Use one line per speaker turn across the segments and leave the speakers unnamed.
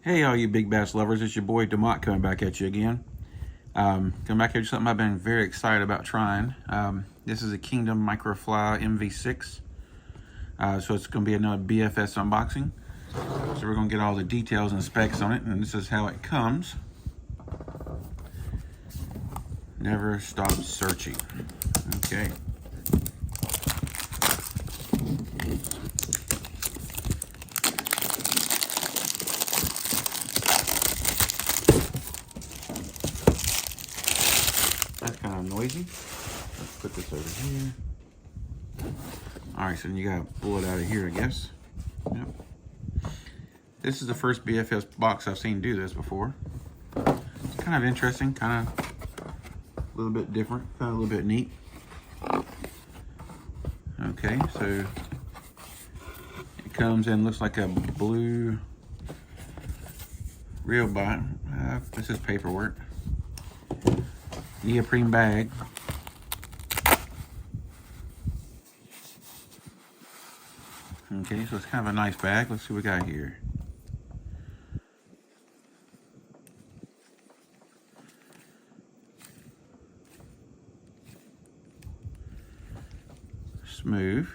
Hey, all you big bass lovers, it's your boy Demont coming back at you again. Coming back at you something I've been very excited about trying. This is a Kingdom Micro Fly MV6. So it's going to be another BFS unboxing. So we're going to get all the details and specs on it, and this is how it comes. Never stop searching. Okay. That's kind of noisy. Let's put this over here. Alright, so then you gotta pull it out of here, I guess. Yep. This is the first BFS box I've seen do this before. It's kind of interesting, kind of a little bit different, kind of a little bit neat. Okay, so it comes in, looks like a blue reel bite. This is paperwork. Neoprene bag. Okay, so it's kind of a nice bag. Let's see what we got here. Smooth.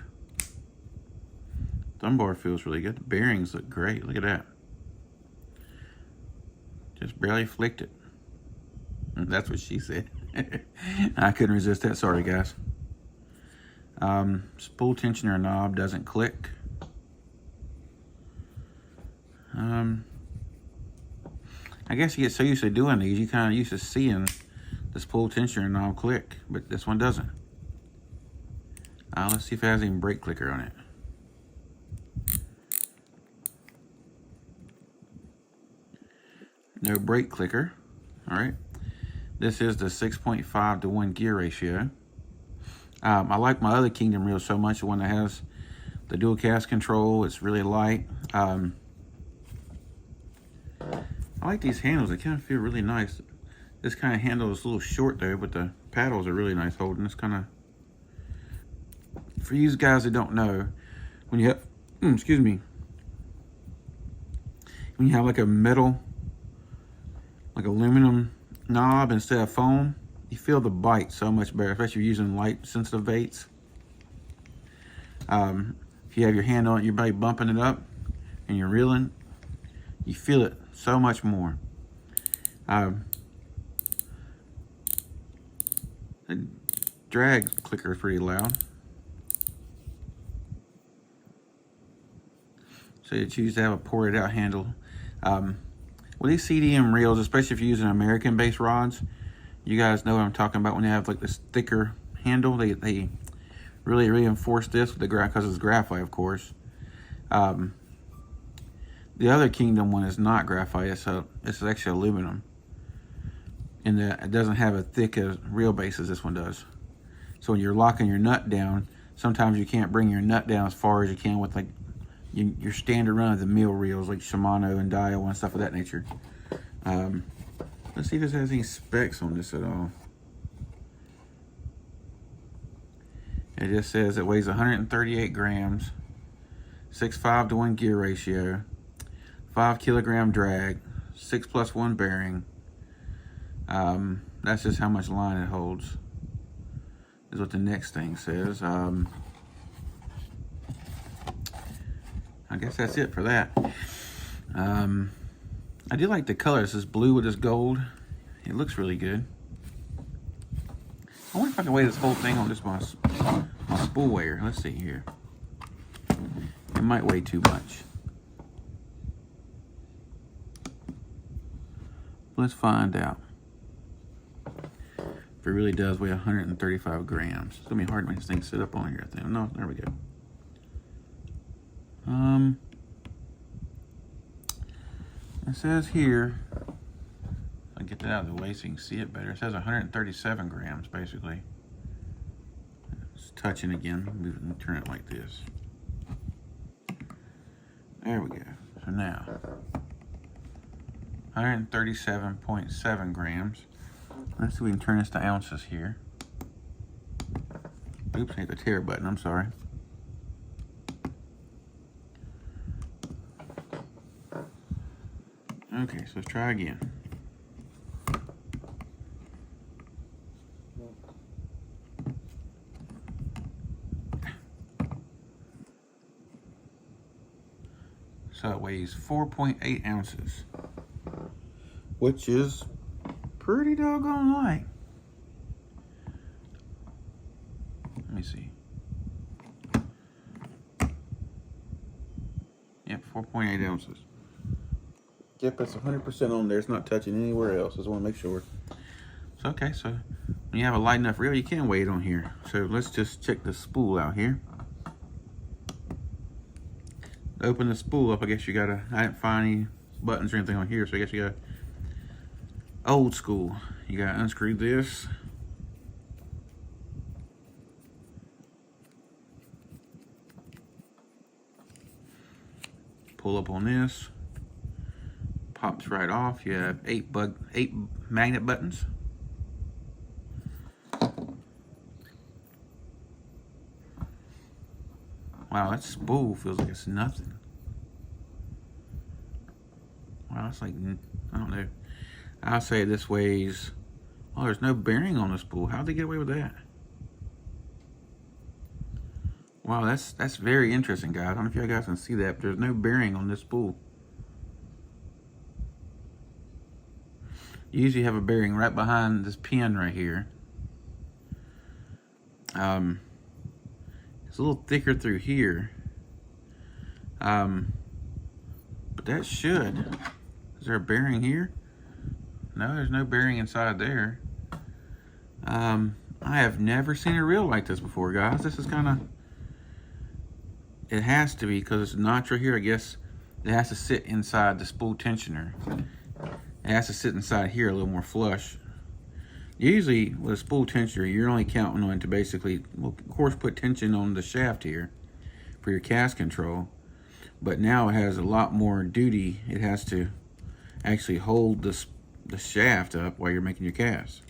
Thumb bar feels really good. The bearings look great. Look at that. Just barely flicked it. That's what she said. I couldn't resist that. Sorry, guys. Spool tensioner knob doesn't click. I guess you get so used to doing these, you kind of used to seeing the spool tensioner knob click, but this one doesn't. Let's see if it has any brake clicker on it. No brake clicker. All right. This is the 6.5 to 1 gear ratio. I like my other Kingdom reel so much, the one that has the dual cast control. It's really light. I like these handles. They kind of feel really nice. This kind of handle is a little short though, but the paddles are really nice holding. It's kind of, for you guys that don't know, when you have, excuse me, when you have like a metal, like aluminum knob instead of foam, you feel the bite so much better, especially if you're using light sensitive baits. If you have your hand on it, you're probably bumping it up and you're reeling, you feel it so much more. The drag clicker is pretty loud. So you choose to have a ported out handle. With these CDM reels, especially if you're using American based rods, you guys know what I'm talking about when they have like this thicker handle. They really reinforce this with the because it's graphite, of course. The other Kingdom one is not graphite, it's actually aluminum. And it doesn't have a thick reel base as this one does. So when you're locking your nut down, sometimes you can't bring your nut down as far as you can with like your standard run of the mill reels like Shimano and Daiwa and stuff of that nature. Let's see if this has any specs on this at all. It just says it weighs 138 grams, 6.5 to 1 gear ratio, 5 kilogram drag, 6+1 bearing. That's just how much line it holds, is what the next thing says. I guess that's it for that. I do like the color. This is blue with this gold. It looks really good. I wonder if I can weigh this whole thing on just my spool weigher. Let's see here. It might weigh too much. Let's find out. If it really does weigh 135 grams. It's gonna be hard to make this thing sit up on here, I think. No, there we go. It says here, I'll get that out of the way so you can see it better. It says 137 grams, basically. It's touching again. Move it and turn it like this. There we go. So now, 137.7 grams. Let's see if we can turn this to ounces here. Oops, I hit the tear button, I'm sorry. Okay, so let's try again. So it weighs 4.8 ounces, which is pretty doggone light. Let me see. Yep, 4.8 ounces. Yep, it's 100% on there. It's not touching anywhere else. Just want to make sure. So, okay, so when you have a light enough reel, you can weigh it on here. So let's just check the spool out here. To open the spool up, I guess you gotta, I didn't find any buttons or anything on here, so I guess you gotta, old school. You gotta unscrew this. Pull up on this. Pops right off. You have eight magnet buttons. Wow, that spool feels like it's nothing. Wow, it's like, I don't know. I'll say this weighs, oh, there's no bearing on the spool. How'd they get away with that? Wow, that's very interesting, guys. I don't know if you guys can see that, but there's no bearing on this spool. You usually have a bearing right behind this pin right here. It's a little thicker through here. But that should. Is there a bearing here? No, there's no bearing inside there. I have never seen a reel like this before, guys. This is kind of, it has to be because it's a notch right here. I guess it has to sit inside the spool tensioner. It has to sit inside here a little more flush. Usually with a spool tensioner, you're only counting on it to basically, well, of course, put tension on the shaft here for your cast control. But now it has a lot more duty. It has to actually hold the shaft up while you're making your cast.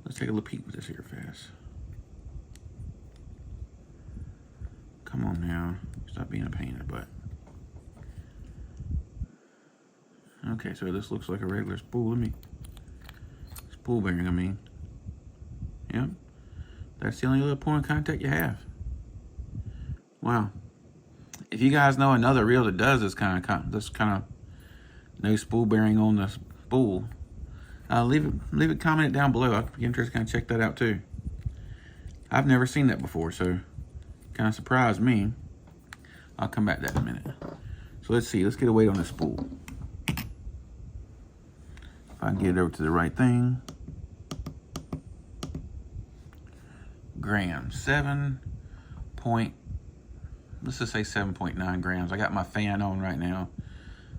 Let's take a little peek with this here fast. Come on now, stop being a pain in the butt. Okay, so this looks like a regular spool. Spool bearing, I mean. Yep, that's the only other point of contact you have. Wow. If you guys know another reel that does this kind of no spool bearing on the spool, leave it comment down below. I'd be interested to kind of check that out too. I've never seen that before, so kind of surprised me. I'll come back to that in a minute. So let's see. Let's get a weight on the spool. If I can get it over to the right thing. Grams. Let's just say 7.9 grams. I got my fan on right now,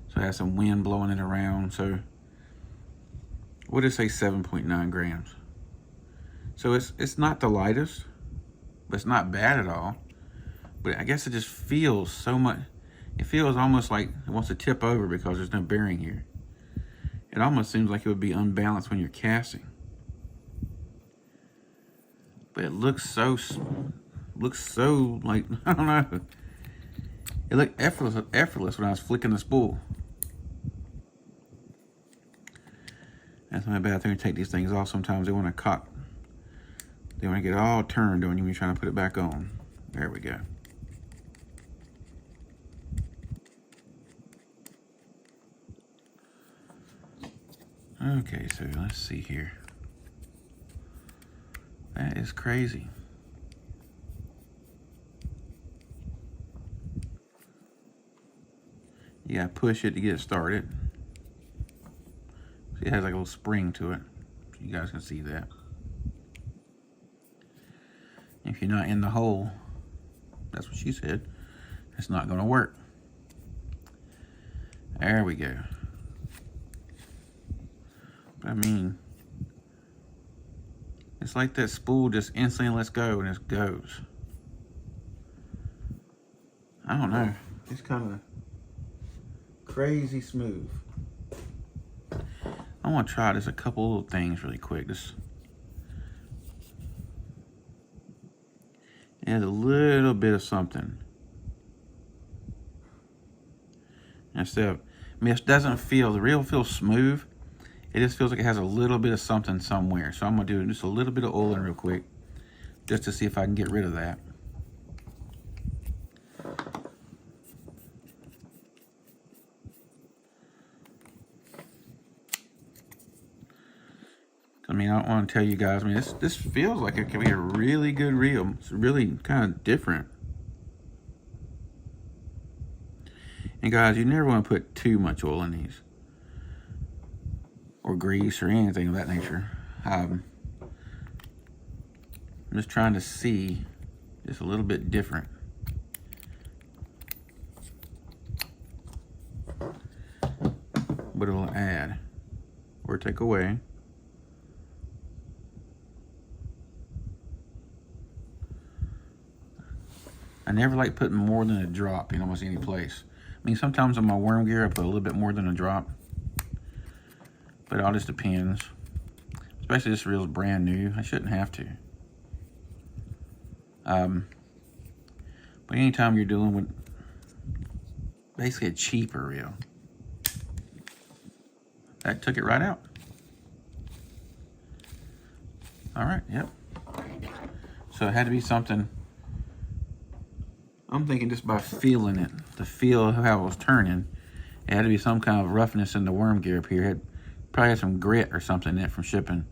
so I have some wind blowing it around. So we'll just say 7.9 grams. So it's not the lightest, but it's not bad at all. But I guess it just feels so much. It feels almost like it wants to tip over because there's no bearing here. It almost seems like it would be unbalanced when you're casting. But it looks so like, I don't know. It looked effortless when I was flicking the spool. That's my bad thing to take these things off. Sometimes they want to cock. They want to get all turned on you when you're trying to put it back on. There we go. Okay, so let's see here. That is crazy. You gotta push it to get it started. See, it has like a little spring to it. So you guys can see that. If you're not in the hole, that's what she said, it's not gonna work. There we go. But I mean, it's like that spool just instantly lets go and it goes. I don't know. It's kind of crazy smooth. I want to try just a couple little things really quick. Just add a little bit of something. Instead of I mean, it doesn't feel, the reel feels smooth. It just feels like it has a little bit of something somewhere. So I'm gonna do just a little bit of oiling real quick, just to see if I can get rid of that. I mean, I don't want to tell you guys, I mean, this feels like it could be a really good reel. It's really kind of different. And guys, you never want to put too much oil in these, or grease, or anything of that nature. I'm just trying to see just a little bit different. What it'll add or take away. I never like putting more than a drop in almost any place. I mean, sometimes on my worm gear, I put a little bit more than a drop, but it all just depends. Especially this reel is brand new. I shouldn't have to. But anytime you're dealing with basically a cheaper reel, that took it right out. All right, yep. So it had to be something. I'm thinking just by feeling it, the feel of how it was turning, it had to be some kind of roughness in the worm gear up here. It probably had some grit or something in it from shipping.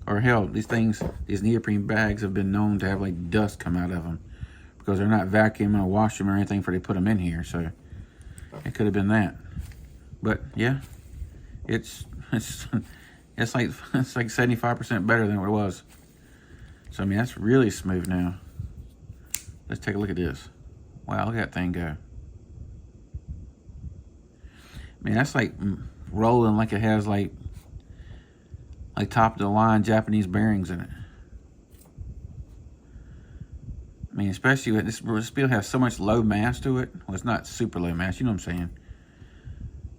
Or hell, these things, these neoprene bags have been known to have like dust come out of them because they're not vacuuming or washing them or anything before they put them in here. So it could have been that. But yeah, it's like 75% better than what it was. So I mean, that's really smooth now. Let's take a look at this. Wow, look at that thing go. I mean, that's like rolling like it has like top of the line Japanese bearings in it. I mean, especially with this reel has so much low mass to it. Well, it's not super low mass, you know what I'm saying?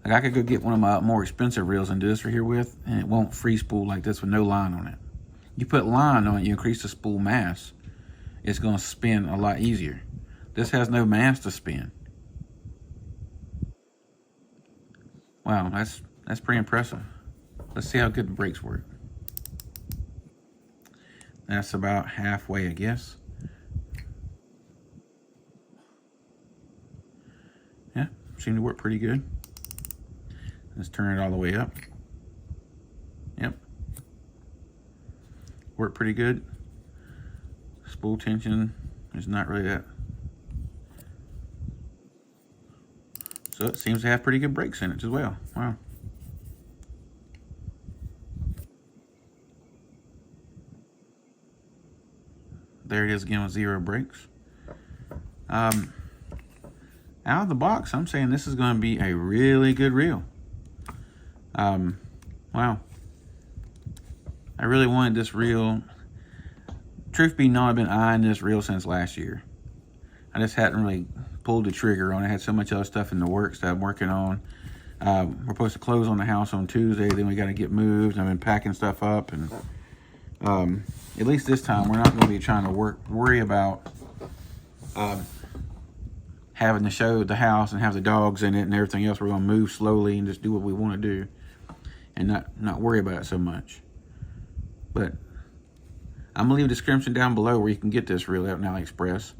Like I could go get one of my more expensive reels and do this right here with, and it won't free spool like this with no line on it. You put line on it, you increase the spool mass, it's gonna spin a lot easier. This has no mass to spin. Wow, that's pretty impressive. Let's see how good the brakes work. That's about halfway, I guess. Yeah, seemed to work pretty good. Let's turn it all the way up. Yep. Worked pretty good. Spool tension is not really that. So it seems to have pretty good brakes in it as well. Wow. There it is again with 0 brakes. Out of the box, I'm saying this is going to be a really good reel. Wow. I really wanted this reel. Truth be known, I've been eyeing this reel since last year. I just hadn't really pulled the trigger on it. I had so much other stuff in the works that I'm working on. We're supposed to close on the house on Tuesday, then we got to get moved. I've been packing stuff up, and at least this time we're not going to be trying to worry about having to show the house and have the dogs in it and everything else. We're going to move slowly and just do what we want to do and not worry about it so much. But I'm gonna leave a description down below where you can get this reel out on AliExpress.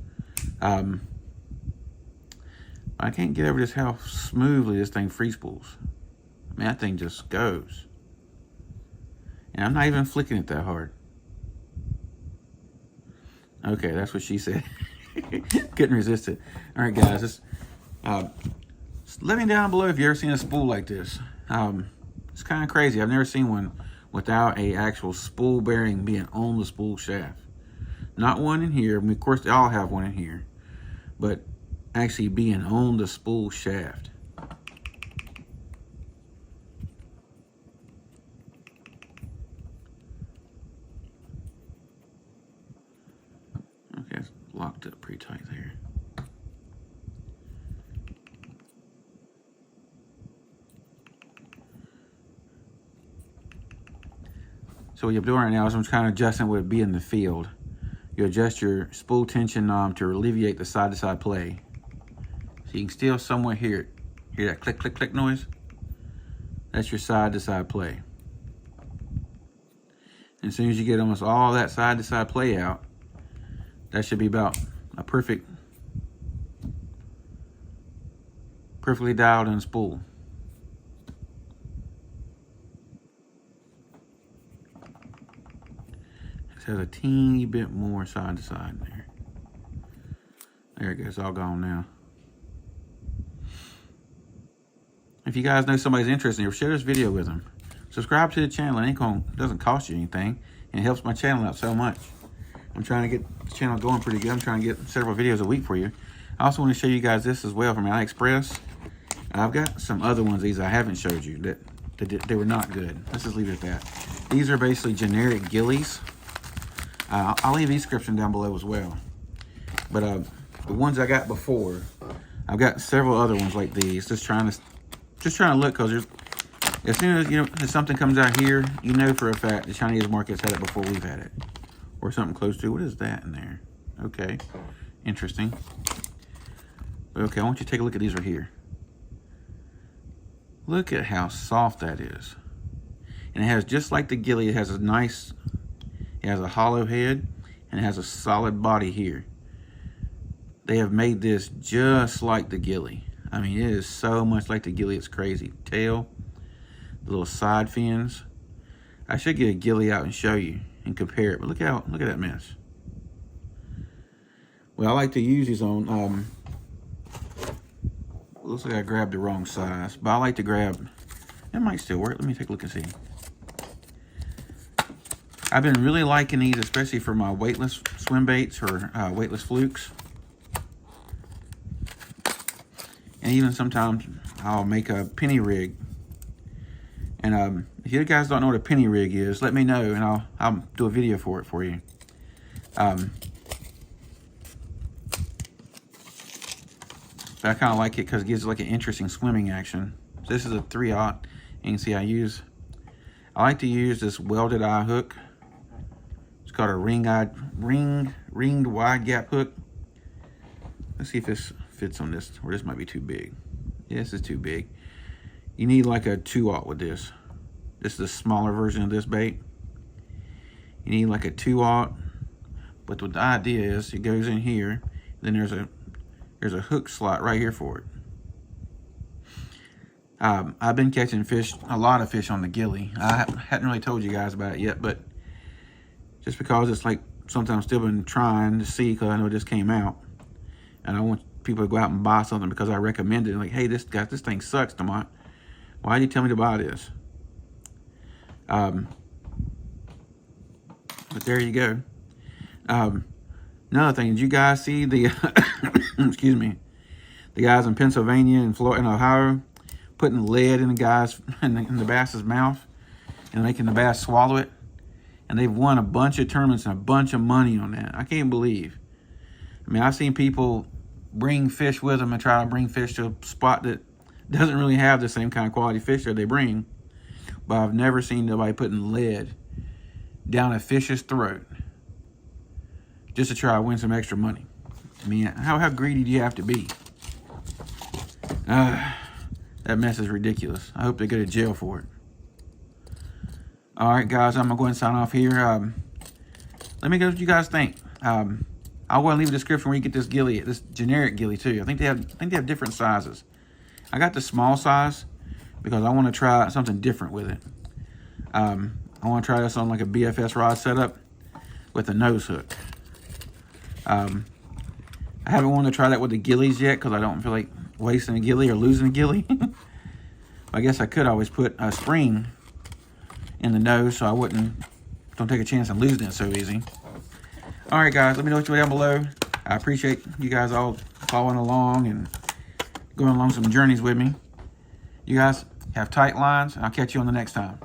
I can't get over just how smoothly this thing free spools. I mean, that thing just goes. And I'm not even flicking it that hard. Okay, that's what she said. Couldn't resist it. All right, guys, just let me down below if you've ever seen a spool like this. It's kind of crazy. I've never seen one without a actual spool bearing being on the spool shaft. Not one in here. I mean, of course, they all have one in here, but actually being on the spool shaft. Okay, it's locked up pretty tight there. So what you're doing right now is I'm just kind of adjusting what would be in the field. You adjust your spool tension knob to alleviate the side-to-side play. So you can still somewhat hear it Hear that click, click, click noise? That's your side-to-side play. And as soon as you get almost all that side-to-side play out, that should be about a perfectly dialed in spool. This has a teeny bit more side-to-side there. There it goes, all gone now. If you guys know somebody's interested, share this video with them. Subscribe to the channel. It doesn't cost you anything, and it helps my channel out so much. I'm trying to get the channel going pretty good. I'm trying to get several videos a week for you. I also want to show you guys this as well from AliExpress. I've got some other ones these I haven't showed you that they were not good. Let's just leave it at that. These are basically generic gillies. I'll leave the description down below as well. But the ones I got before, I've got several other ones like these. Just trying to look, because there's, as soon as if something comes out here, you know for a fact the Chinese market's had it before we've had it, or something close to. What is that in there? Okay, interesting. Okay, I want you to take a look at these right here. Look at how soft that is, and it has, just like the gilly, it has a hollow head and it has a solid body here. They have made this just like the gilly. I mean, it is so much like the gilly, it's crazy. Tail, the little side fins. I should get a gilly out and show you and compare it, but look at that mess. Well, I like to use these on, looks like I grabbed the wrong size, but I like to grab, it might still work. Let me take a look and see. I've been really liking these, especially for my weightless swim baits or weightless flukes. And even sometimes I'll make a penny rig. And if you guys don't know what a penny rig is, let me know and I'll do a video for it for you. But I kind of like it because it gives like an interesting swimming action. So this is a 3/0. You can see I like to use this welded eye hook. It's called a ringed wide gap hook. Let's see if this fits on this, or this might be too big. Yeah, this is too big. You need like a 2/0 with this. This is a smaller version of this bait. You need like a 2/0, but what the idea is, it goes in here, then there's a hook slot right here for it. I've been catching a lot of fish on the gilly. I hadn't really told you guys about it yet, but just because it's like something I've still been trying to see, because I know it just came out, and I want people to go out and buy something because I recommend it. Like, hey, this thing sucks, Demont. Why did you tell me to buy this? But there you go. Another thing, did you guys see the excuse me, the guys in Pennsylvania and Florida and Ohio putting lead in the bass's mouth and making the bass swallow it? And they've won a bunch of tournaments and a bunch of money on that. I can't believe. I mean, I've seen people bring fish with them and try to bring fish to a spot that doesn't really have the same kind of quality fish that they bring. But I've never seen nobody putting lead down a fish's throat just to try to win some extra money. I mean, how greedy do you have to be? That mess is ridiculous. I hope they go to jail for it. All right, guys, I'm gonna go ahead and sign off here. Let me know what you guys think. I'll go and leave a description where you get this gilly, this generic gilly too. I think they have different sizes. I got the small size because I want to try something different with it. I want to try this on like a BFS rod setup with a nose hook. I haven't wanted to try that with the gillies yet because I don't feel like wasting a gilly or losing a gilly. I guess I could always put a spring in the nose so I don't take a chance of losing it so easy. All right, guys, let me know what you down below. I appreciate you guys all following along and going along some journeys with me. You guys have tight lines. I'll catch you on the next time.